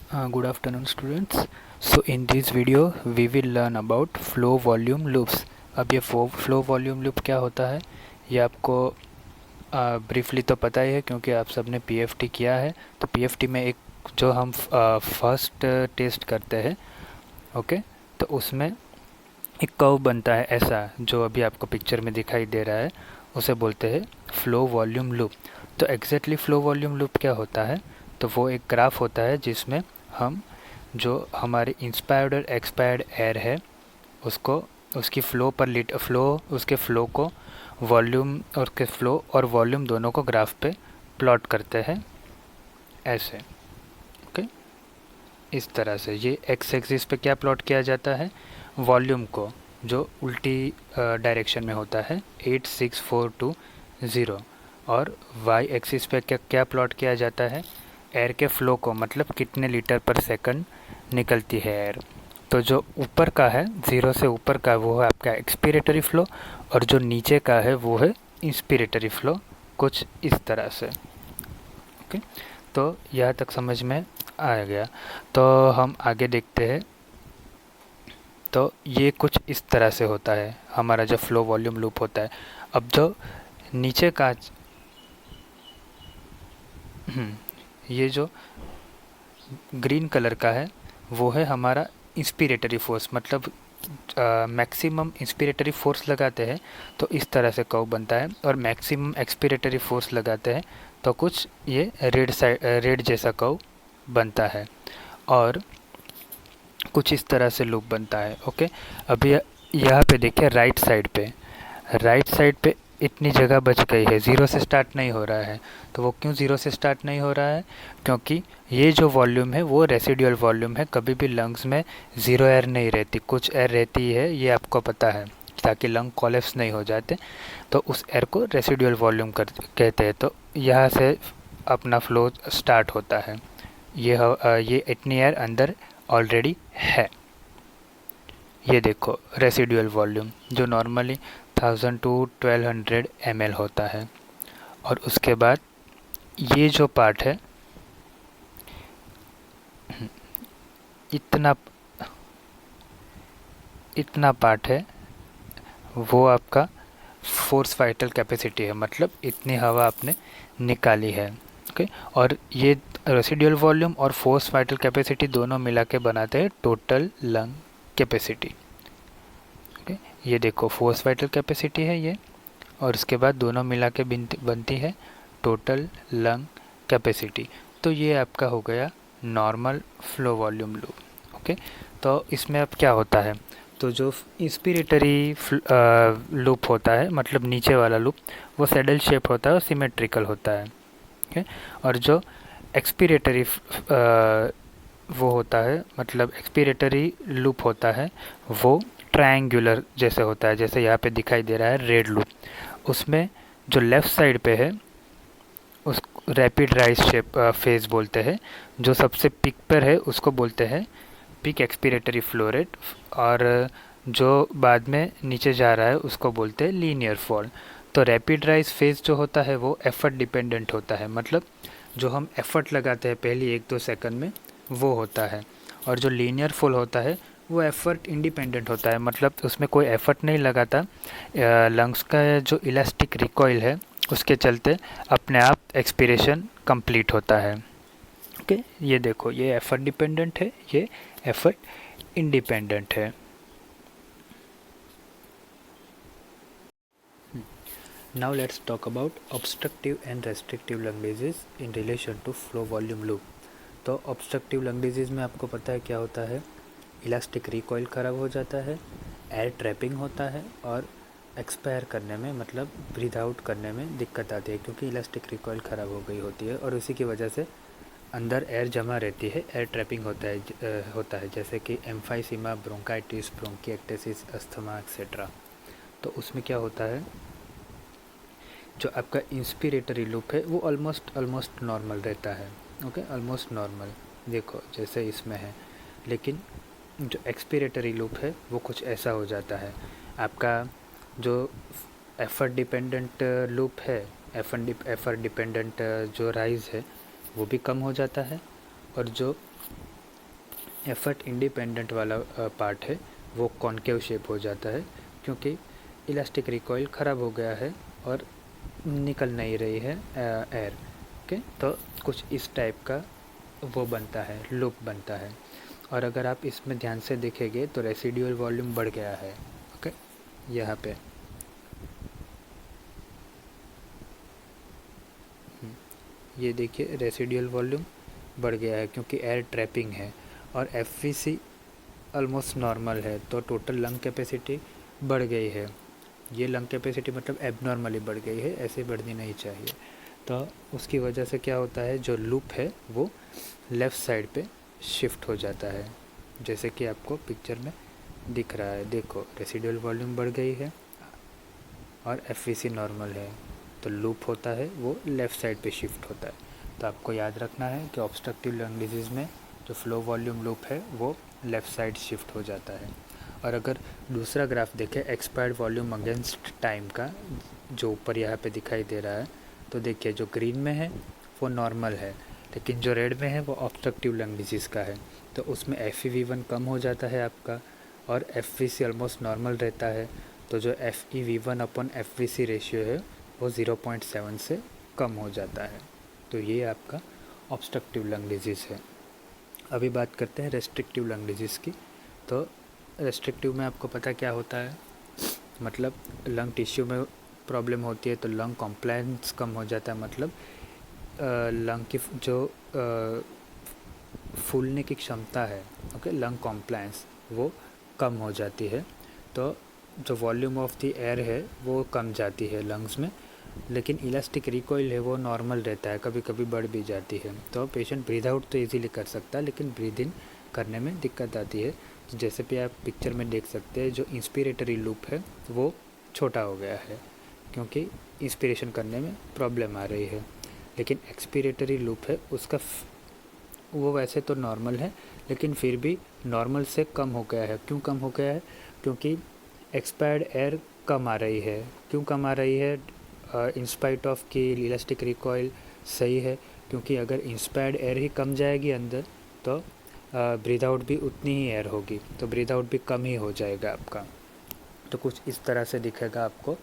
Good afternoon students. So in this video we will learn about flow volume loops. अब ये flow volume loop क्या होता है ये आपको ब्रीफली तो पता ही है क्योंकि आप सबने पीएफटी किया है। तो पीएफटी में एक जो हम फर्स्ट टेस्ट करते हैं, ओके, तो उसमें एक कर्व बनता है ऐसा जो अभी आपको पिक्चर में दिखाई दे रहा है, उसे बोलते हैं फ्लो वॉल्यूम लूप। तो एग्जैक्टली फ्लो वॉल्यूम लूप क्या होता है? तो वो एक ग्राफ होता है जिसमें हम जो हमारे इंस्पायर्ड और एक्सपायर्ड एयर है उसको उसकी फ़्लो पर उसके फ़्लो को वॉल्यूम और के फ़्लो और वॉल्यूम दोनों को ग्राफ पे प्लॉट करते हैं ऐसे, ओके। इस तरह से ये एक्स एक्सिस पे क्या प्लॉट किया जाता है? वॉल्यूम को, जो उल्टी डायरेक्शन में होता है 86420, और वाई एक्सिस पे क्या क्या प्लॉट किया जाता है? एयर के फ़्लो को, मतलब कितने लीटर पर सेकंड निकलती है एयर। तो जो ऊपर का है, ज़ीरो से ऊपर का, वो है आपका एक्सपिरेटरी फ़्लो, और जो नीचे का है वो है इंस्पिरेटरी फ़्लो, कुछ इस तरह से, ओके। तो यहाँ तक समझ में आ गया। तो हम आगे देखते हैं। तो ये कुछ इस तरह से होता है हमारा जो फ़्लो वॉल्यूम लूप होता है। अब जो नीचे का ये जो ग्रीन कलर का है वो है हमारा इंस्पिरेटरी फोर्स, मतलब मैक्सिमम इंस्पिरेटरी फोर्स लगाते हैं तो इस तरह से कर्व बनता है, और मैक्सिमम एक्सपिरेटरी फोर्स लगाते हैं तो कुछ ये रेड जैसा कर्व बनता है, और कुछ इस तरह से लूप बनता है, ओके। अभी यहाँ पे देखिए राइट साइड पे इतनी जगह बच गई है, ज़ीरो से स्टार्ट नहीं हो रहा है। तो वो क्यों ज़ीरो से स्टार्ट नहीं हो रहा है? क्योंकि ये जो वॉल्यूम है वो रेसिडुअल वॉल्यूम है। कभी भी लंग्स में ज़ीरो एयर नहीं रहती, कुछ एयर रहती है, ये आपको पता है, ताकि लंग कोलैप्स नहीं हो जाते। तो उस एयर को रेसिडुअल वॉल्यूम कहते हैं। तो यहाँ से अपना फ्लो स्टार्ट होता है। ये इतनी एयर अंदर ऑलरेडी है। ये देखो रेसिडुअल वॉल्यूम जो नॉर्मली 1000 to 1200 ml होता है। और उसके बाद ये जो पार्ट है, इतना इतना पार्ट है, वो आपका फोर्स वाइटल कैपेसिटी है, मतलब इतनी हवा आपने निकाली है, ओके। और ये रेसिडुअल वॉल्यूम और फोर्स वाइटल कैपेसिटी दोनों मिला के बनाते हैं टोटल लंग कैपेसिटी, ओके। ये देखो फोर्स वाइटल कैपेसिटी है ये, और उसके बाद दोनों मिला के बनती है टोटल लंग कैपेसिटी। तो ये आपका हो गया normal flow volume loop, okay. तो इसमें अब क्या होता है? तो जो इंस्पिरेटरी लूप होता है, मतलब नीचे वाला लूप, वो सैडल शेप होता है और सिमेट्रिकल होता है, ओके। और जो एक्सपिरेटरी वो होता है, मतलब एक्सपिरेटरी लूप होता है, वो ट्रायंगुलर जैसे होता है, जैसे यहाँ पे दिखाई दे रहा है रेड लूप। उसमें जो लेफ़्ट साइड पे है उस रैपिड राइज शेप फेज बोलते हैं। जो सबसे पिक पर है उसको बोलते हैं पिक एक्सपिरेटरी फ्लो रेट, और जो बाद में नीचे जा रहा है उसको बोलते हैं लीनियर फॉल। तो रैपिड राइज फेज जो होता है वो एफर्ट डिपेंडेंट होता है, मतलब जो हम एफर्ट लगाते हैं पहली 1-2 सेकंड में वो होता है। और जो लीनियर फॉल होता है वो एफ़र्ट इंडिपेंडेंट होता है, मतलब उसमें कोई एफ़र्ट नहीं लगाता। लंग्स का जो इलास्टिक रिकॉइल है उसके चलते अपने आप एक्सपिरेशन कंप्लीट होता है, ओके। ये देखो, ये एफ़र्ट डिपेंडेंट है, ये एफ़र्ट इंडिपेंडेंट है। Now let's talk about obstructive and restrictive lung disease in relation to flow volume loop. तो ऑब्स्ट्रक्टिव लंग डिजीज़ में आपको पता है क्या होता है? इलास्टिक रिकॉइल ख़राब हो जाता है, एयर ट्रैपिंग होता है, और एक्सपायर करने में, मतलब ब्रीथ आउट करने में दिक्कत आती है, क्योंकि इलास्टिक रिकॉइल ख़राब हो गई होती है और उसी की वजह से अंदर एयर जमा रहती है, एयर ट्रैपिंग होता है जैसे कि emphysema, bronchitis, bronchiectasis, asthma etcetera. तो उसमें क्या होता है, जो आपका इंस्पिरेटरी लूप है वो ऑलमोस्ट नॉर्मल रहता है, ओके, ऑलमोस्ट नॉर्मल, देखो जैसे इसमें है। लेकिन जो एक्सपिरेटरी लूप है वो कुछ ऐसा हो जाता है। आपका जो एफर्ट डिपेंडेंट लूप है, एफर्ट डिपेंडेंट जो राइज है वो भी कम हो जाता है, और जो एफर्ट इंडिपेंडेंट वाला पार्ट है वो कॉन्केव शेप हो जाता है, क्योंकि इलास्टिक रिकॉइल ख़राब हो गया है और निकल नहीं रही है एयर। ओके, तो कुछ इस टाइप का वो बनता है, लूप बनता है। और अगर आप इसमें ध्यान से देखेंगे तो रेसिडुअल वॉल्यूम बढ़ गया है। ओके, यहाँ पे ये देखिए रेसिडुअल वॉल्यूम बढ़ गया है क्योंकि एयर ट्रैपिंग है, और एफवीसी ऑलमोस्ट नॉर्मल है, तो टोटल लंग कैपेसिटी बढ़ गई है। ये लंग कैपेसिटी मतलब एबनॉर्मली बढ़ गई है, ऐसे बढ़नी नहीं चाहिए। तो उसकी वजह से क्या होता है, जो लूप है वो लेफ़्ट साइड पे शिफ्ट हो जाता है, जैसे कि आपको पिक्चर में दिख रहा है। देखो रेसिडुअल वॉल्यूम बढ़ गई है और एफवीसी नॉर्मल है, तो लूप होता है वो लेफ़्ट साइड पे शिफ्ट होता है। तो आपको याद रखना है कि ऑब्स्ट्रक्टिव लंग डिजीज़ में जो फ्लो वॉल्यूम लूप है वो लेफ़्ट साइड शिफ्ट हो जाता है। और अगर दूसरा ग्राफ देखें एक्सपायर्ड वॉल्यूम अगेंस्ट टाइम का, जो ऊपर यहाँ पे दिखाई दे रहा है, तो देखिए जो ग्रीन में है वो नॉर्मल है, लेकिन जो रेड में है वो ऑब्स्ट्रक्टिव लंग डिजीज़ का है। तो उसमें FEV1 कम हो जाता है आपका और FVC ऑलमोस्ट नॉर्मल रहता है। तो जो FEV1 अपॉन FVC रेशियो है वो 0.7 से कम हो जाता है। तो ये आपका ऑब्स्ट्रक्टिव लंग डिजीज़ है। अभी बात करते हैं रेस्ट्रिक्टिव लंग डिजीज़ की। तो रेस्ट्रिक्टिव में आपको पता क्या होता है, मतलब लंग टिश्यू में प्रॉब्लम होती है तो लंग कॉम्प्लायंस कम हो जाता है, मतलब लंग की जो फूलने की क्षमता है, ओके, लंग कॉम्प्लायंस वो कम हो जाती है। तो जो वॉल्यूम ऑफ द एयर है वो कम जाती है लंग्स में, लेकिन इलास्टिक रिकॉइल है वो नॉर्मल रहता है, कभी कभी बढ़ भी जाती है। तो पेशेंट ब्रीद आउट तो इजीली कर सकता है, लेकिन ब्रीद इन करने में दिक्कत आती है। तो जैसे भी आप पिक्चर में देख सकते हैं, जो इंस्पिरेटरी लूप है वो छोटा हो गया है क्योंकि इंस्पिरेशन करने में प्रॉब्लम आ रही है, लेकिन एक्सपिरेटरी लूप है उसका वो वैसे तो नॉर्मल है, लेकिन फिर भी नॉर्मल से कम हो गया है। क्यों कम हो गया है, क्योंकि एक्सपायर्ड एयर कम आ रही है। क्यों कम आ रही है, इंस्पाइट ऑफ कि इलास्टिक रिकॉइल सही है, क्योंकि अगर इंस्पायर्ड एयर ही कम जाएगी अंदर तो ब्रीद आउट भी उतनी ही एयर होगी, तो ब्रीद आउट भी कम ही हो जाएगा आपका। तो कुछ इस तरह से दिखेगा आपको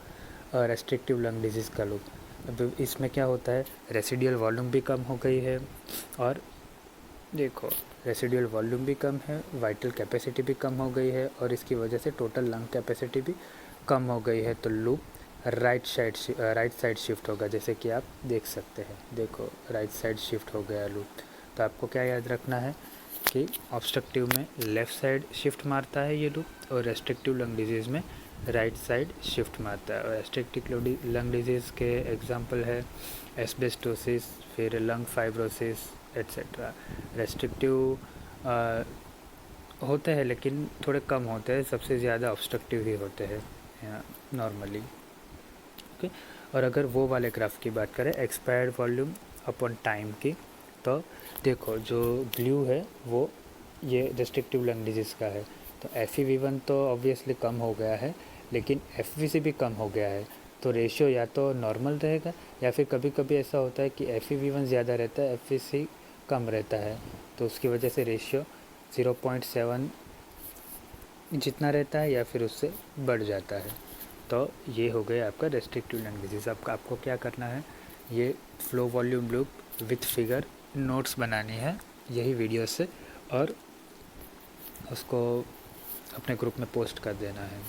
रेस्ट्रिक्टिव लंग डिजीज़ का लूप। अब इसमें क्या होता है, रेसिडुअल वॉल्यूम भी कम हो गई है, और देखो रेसिडुअल वॉल्यूम भी कम है, वाइटल कैपेसिटी भी कम हो गई है, और इसकी वजह से टोटल लंग कैपेसिटी भी कम हो गई है। तो लूप राइट साइड शिफ्ट होगा, जैसे कि आप देख सकते हैं। देखो राइट साइड शिफ्ट हो गया लूप। तो आपको क्या याद रखना है कि ऑब्स्ट्रक्टिव में लेफ़्ट साइड शिफ्ट मारता है ये लूप, और रेस्ट्रिक्टिव लंग डिजीज़ में राइट साइड शिफ्ट मारता है। और रेस्ट्रिक्टिव लंग डिजीज़ के एग्जांपल है एस्बेस्टोसिस, फिर लंग फाइब्रोसिस एट्सेट्रा। रेस्ट्रिक्टिव होते हैं लेकिन थोड़े कम होते हैं, सबसे ज़्यादा ऑब्स्ट्रक्टिव ही होते हैं नॉर्मली। ओके, और अगर वो वाले ग्राफ की बात करें एक्सपायर्ड वॉल्यूम अपॉन टाइम की, तो देखो जो ब्लू है वो ये रेस्ट्रिक्टिव लंग डिजीज़ का है। तो FEV1 तो ऑब्वियसली कम हो गया है, लेकिन FVC भी कम हो गया है। तो रेशियो या तो नॉर्मल रहेगा, या फिर कभी कभी ऐसा होता है कि FEV1 ज़्यादा रहता है, FVC कम रहता है, तो उसकी वजह से रेशियो 0.7 जितना रहता है या फिर उससे बढ़ जाता है। तो ये हो गया आपका रेस्ट्रिक्टिव लंग डिजीज़। आपको क्या करना है, ये flow volume loop with figure notes बनानी है यही वीडियो से, और उसको अपने ग्रुप में पोस्ट कर देना है।